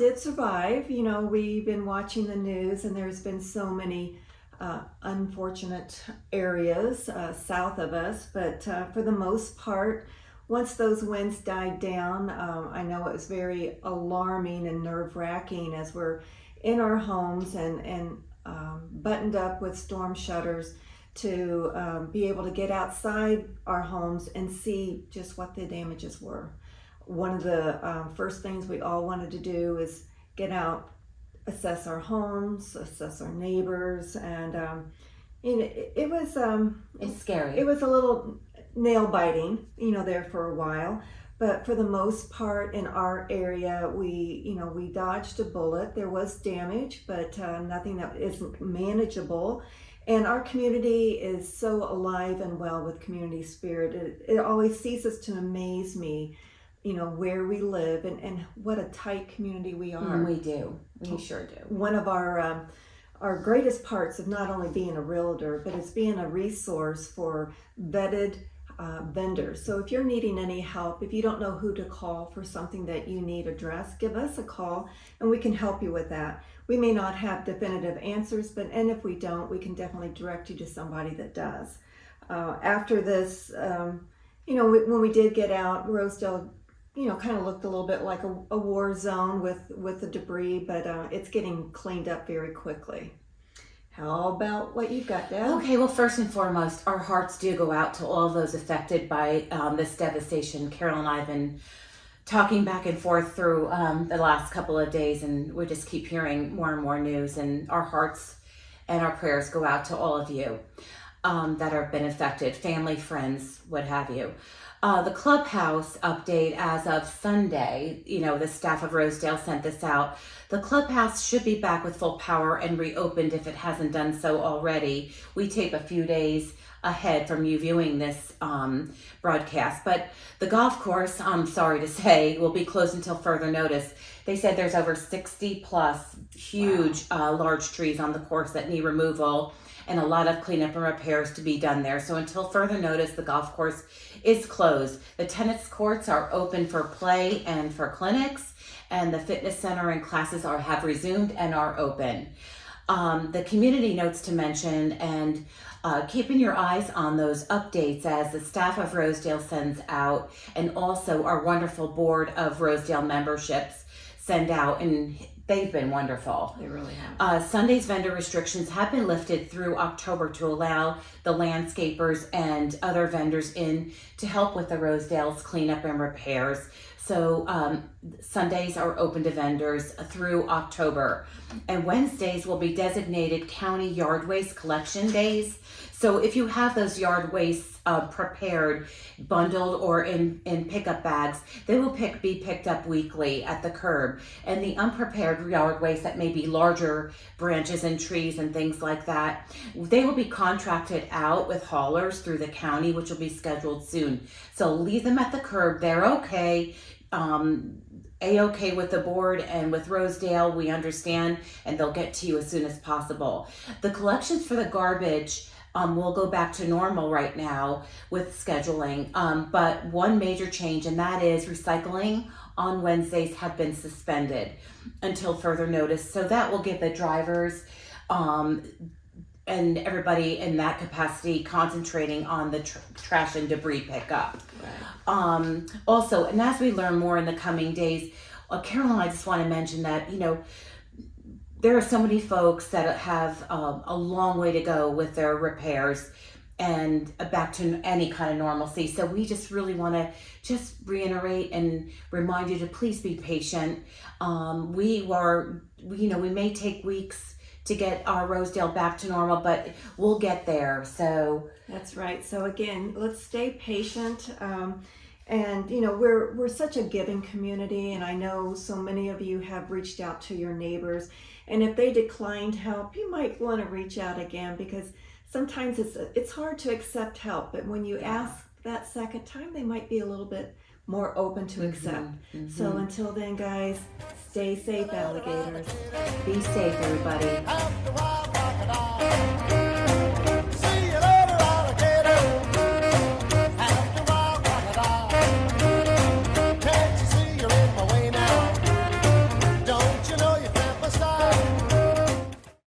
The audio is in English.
did survive. You know, we've been watching the news, and there's been so many unfortunate areas south of us, but for the most part, once those winds died down, I know it was very alarming and nerve-wracking as we're in our homes and buttoned up with storm shutters to be able to get outside our homes and see just what the damages were. One of the first things we all wanted to do is get out, assess our homes, assess our neighbors, and it was it's scary. It was a little nail biting, there for a while, but for the most part in our area, we dodged a bullet. There was damage, but nothing that isn't manageable. And our community is so alive and well with community spirit. It always ceases to amaze me, where we live and what a tight community we are. We do. We sure do. One of our greatest parts of not only being a realtor, but it's being a resource for vetted vendors. So if you're needing any help, if you don't know who to call for something that you need addressed, give us a call and we can help you with that. We may not have definitive answers, and if we don't, we can definitely direct you to somebody that does. After this, when we did get out, Rosedale, kind of looked a little bit like a war zone with the debris, but it's getting cleaned up very quickly. How about what you've got, Deb? Okay, well, first and foremost, our hearts do go out to all those affected by this devastation. Carol and I have been talking back and forth through the last couple of days, and we just keep hearing more and more news, and our hearts and our prayers go out to all of you that have been affected, family, friends, what have you. The clubhouse update as of Sunday, the staff of Rosedale sent this out. The clubhouse should be back with full power and reopened if it hasn't done so already. We tape a few days ahead from you viewing this broadcast, but the golf course, I'm sorry to say, will be closed until further notice. They said there's over 60 plus huge, large trees on the course that need removal, and a lot of cleanup and repairs to be done there. So until further notice, the golf course is closed. The tennis courts are open for play and for clinics, and the fitness center and classes have resumed and are open. The community notes to mention, and keeping your eyes on those updates as the staff of Rosedale sends out, and also our wonderful board of Rosedale memberships send out, and they've been wonderful. They really have. Sunday's vendor restrictions have been lifted through October to allow the landscapers and other vendors in to help with the Rosedale's cleanup and repairs. So Sundays are open to vendors through October. And Wednesdays will be designated county yard waste collection days. So if you have those yard wastes prepared, bundled, or in pickup bags, they will be picked up weekly at the curb. And the unprepared yard waste that may be larger branches and trees and things like that, they will be contracted out with haulers through the county, which will be scheduled soon. So leave them at the curb. They're okay. A-okay with the board and with Rosedale, we understand, and they'll get to you as soon as possible. The collections for the garbage will go back to normal right now with scheduling, but one major change, and that is recycling on Wednesdays have been suspended until further notice. So that will give the drivers and everybody in that capacity concentrating on the trash and debris pickup. Right. Also, and as we learn more in the coming days, Carol and I just want to mention that, there are so many folks that have a long way to go with their repairs and back to any kind of normalcy. So we just really want to just reiterate and remind you to please be patient. We may take weeks to get our Rosedale back to normal, but we'll get there. So that's right. So again, let's stay patient. And we're such a giving community, and I know so many of you have reached out to your neighbors, and if they declined help, you might want to reach out again, because sometimes it's hard to accept help, but when you ask that second time, they might be a little bit more open to accept. Mm-hmm. So until then, guys, stay safe, alligators. Be safe, everybody.